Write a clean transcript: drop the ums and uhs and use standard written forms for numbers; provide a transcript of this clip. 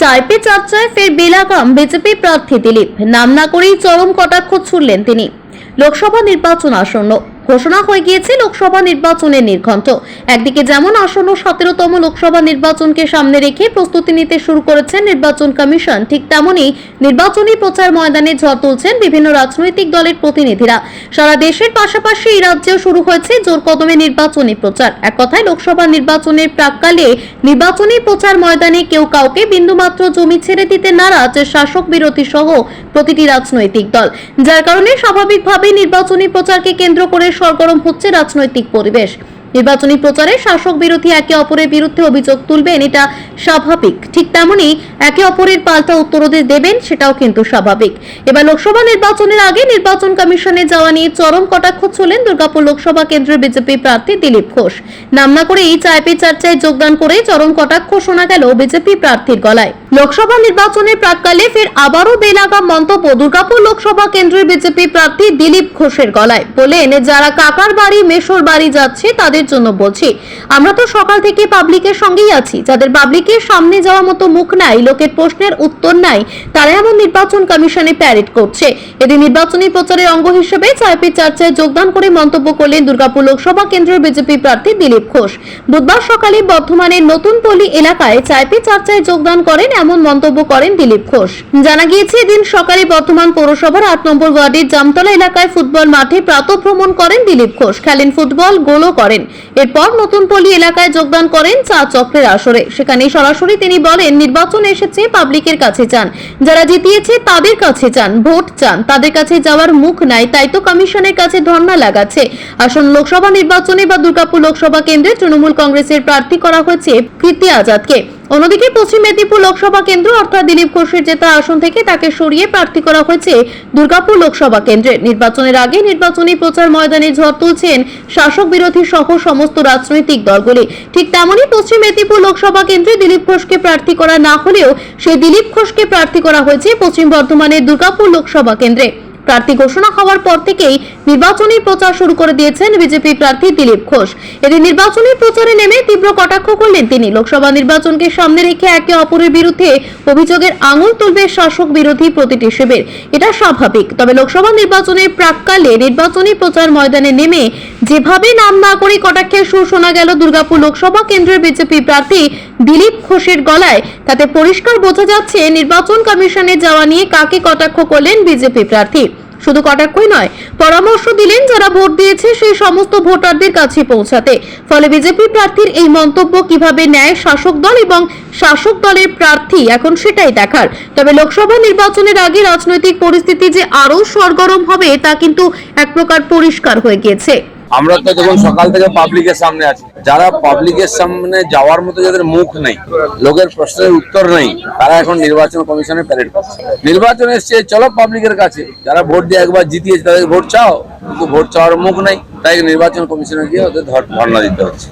চাইপে চর্চায় ফের বেলাগাম বিজেপি প্রার্থী দিলীপ। নাম না করেই চরম কটাক্ষ ছুড়লেন তিনি। লোকসভা নির্বাচন আসন্ন, ঘোষণা হয়ে গিয়েছে লোকসভা নির্বাচনের নির্ঘণ্ট। একদিকে যেমন আসন্ন 17তম লোকসভা নির্বাচনকে সামনে রেখে প্রস্তুতি নিতে শুরু করেছেন নির্বাচন কমিশন, ঠিক তেমনি নির্বাচনী প্রচার ময়দানে ঝড় তুলছেন বিভিন্ন রাজনৈতিক দলের প্রতিনিধিরা। সারা দেশের পাশাপাশি এই রাজ্যেও শুরু হয়েছে জোর কদমে নির্বাচনী প্রচার। এক কথায় লোকসভা নির্বাচনের প্রাক্কালে নির্বাচনী প্রচার ময়দানে কেউ কাউকে বিন্দুমাত্র জমি ছেড়ে দিতে নারাজ শাসক বিরোধী সহ প্রতিটি রাজনৈতিক দল, যার কারণে স্বাভাবিকভাবেই নির্বাচনী প্রচারকে কেন্দ্র করে সরগরম হচ্ছে রাজনৈতিক পরিবেশ। নির্বাচনী প্রচারে শাসক বিরোধী একে অপরের বিরুদ্ধে অভিযোগ তুলবেন, এটা স্বাভাবিক। ঠিক তেমনি একে অপরের পাল্টা উত্তরও দেবেন, সেটাও কিন্তু স্বাভাবিক। এবার লোকসভা নির্বাচনের আগে নির্বাচন কমিশনে যাওয়া নিয়ে চরম কটাক্ষ ছুড়লেন দুর্গাপুর লোকসভা কেন্দ্রের বিজেপি প্রার্থী দিলীপ ঘোষ। নাম না করে এই চাইপে চর্চায় যোগদান করে চরম কটাক্ষ শোনা গেল বিজেপি প্রার্থীর গলায়। লোকসভা নির্বাচনের প্রাক্কালে ফের আবারও বেলাগাম মন্তব্য দুর্গাপুর লোকসভা কেন্দ্রের বিজেপি প্রার্থী দিলীপ ঘোষের গলায়। বলেন, যারা কাকার বাড়ি মেশোর বাড়ি যাচ্ছে তাদের জন্য বলছি, আমরা তো সকাল থেকে পাবলিকের সঙ্গেই আছি। যাদের পাবলিকের সামনে যাওয়ার মতো মুখ নাই, লোকের প্রশ্নের উত্তর নাই, তারা এমন নির্বাচন কমিশনে প্যারেড করছে। এদিন নির্বাচনী প্রচারের অঙ্গ হিসেবে চাইপে চর্চায় যোগদান করে মন্তব্য করলেন দুর্গাপুর লোকসভা কেন্দ্রের বিজেপি প্রার্থী দিলীপ ঘোষ। বুধবার সকালে বর্ধমানের নতুন পল্লী এলাকায় চাইপে চর্চায় যোগদান করেন, এমন মন্তব্য করেন দিলীপ ঘোষ। জানা গিয়েছে, এদিন সকালে বর্ধমান পৌরসভার 8 নম্বর ওয়ার্ডের জামতলা এলাকায় ফুটবল মাঠে প্রাতঃভ্রমণ করেন দিলীপ ঘোষ। খেলেন ফুটবল, গোলও করেন। এরপর নতুন পল্লী এলাকায় যোগদান করেন চা চক্রের আসরে। সেখানে সরাসরি তিনি বলেন, নির্বাচন এসেছে, পাবলিকের কাছে চান, যারা জিতিয়েছে তাদের কাছে চান, ভোট চান, তাদের কাছে যাওয়ার মুখ নাই, তাই তো কমিশনের কাছে ধর্ণা লাগাচ্ছে। আসন্ন লোকসভা নির্বাচনে বা দুর্গাপুর লোকসভা কেন্দ্রে তৃণমূল কংগ্রেসের প্রার্থী করা হয়েছে কীর্তি আজাদকে। অন্যদিকে পশ্চিম মেদিনীপুর লোকসভা কেন্দ্র অর্থাৎ দিলীপ ঘোষের জেতা আসন থেকে তাকে সরিয়ে প্রার্থী করা হয়েছে দুর্গাপুর লোকসভা কেন্দ্রে। নির্বাচনের আগে নির্বাচনী প্রচার ময়দানে ঝড় তুলছেন শাসক বিরোধী সহ সমস্ত রাজনৈতিক দলগুলি। ঠিক তেমনি পশ্চিম মেদিনীপুর লোকসভা কেন্দ্রে দিলীপ ঘোষকে প্রার্থী করা না হলেও সেই দিলীপ ঘোষকে প্রার্থী করা হয়েছে পশ্চিম বর্ধমানের দুর্গাপুর লোকসভা কেন্দ্রে। প্রার্থী ঘোষণা হওয়ার পর থেকেই নির্বাচনী প্রচার শুরু করে দিয়েছেন বিজেপি প্রার্থী দিলীপ ঘোষ। এদিন নির্বাচনী প্রচারে নেমে তীব্র কটাক্ষ করলেন তিনি। লোকসভা নির্বাচনকে সামনে রেখে একে অপরের বিরুদ্ধে অভিযোগের আঙুল তুলবে শাসক বিরোধী প্রতিটি শিবির, এটা স্বাভাবিক। তবে লোকসভা নির্বাচনের প্রাক্কালে নির্বাচনী প্রচার ময়দানে নেমে যেভাবে নাম না করে কটাক্ষের সুর শোনা গেল দুর্গাপুর লোকসভা কেন্দ্রের বিজেপি প্রার্থী দিলীপ ঘোষের গলায়, তাতে পরিষ্কার বোঝা যাচ্ছে নির্বাচন কমিশনে যাওয়া নিয়ে কাকে কটাক্ষ করলেন বিজেপি প্রার্থী। শুধু কটাক্ষই নয়, পরামর্শ দিলেন যারা ভোট দিয়েছে সেই সমস্ত ভোটারদের কাছে পৌঁছাতে। ফলে বিজেপি প্রার্থীর এই মন্তব্য কিভাবে নেয় শাসক দল এবং শাসক দলের প্রার্থী, এখন সেটাই দেখার। তবে লোকসভা নির্বাচনের আগে রাজনৈতিক পরিস্থিতি যে আরো সরগরম হবে তা কিন্তু এক প্রকার পরিষ্কার হয়ে গিয়েছে। আমরা তো যখন সকাল থেকে পাবলিকের সামনে আছি, যারা পাবলিকের সামনে যাওয়ার মতো যাদের মুখ নেই, লোকের প্রশ্নের উত্তর নেই, তারা এখন নির্বাচন কমিশনে প্যারেড করছে। নির্বাচন এসছে, চলো পাবলিকের কাছে, যারা ভোট দিয়ে একবার জিতিয়েছে তাদের ভোট চাও, কিন্তু ভোট চাওয়ার মুখ নেই, তাই নির্বাচন কমিশনে গিয়ে ওদের ধর্ণা দিতে হচ্ছে।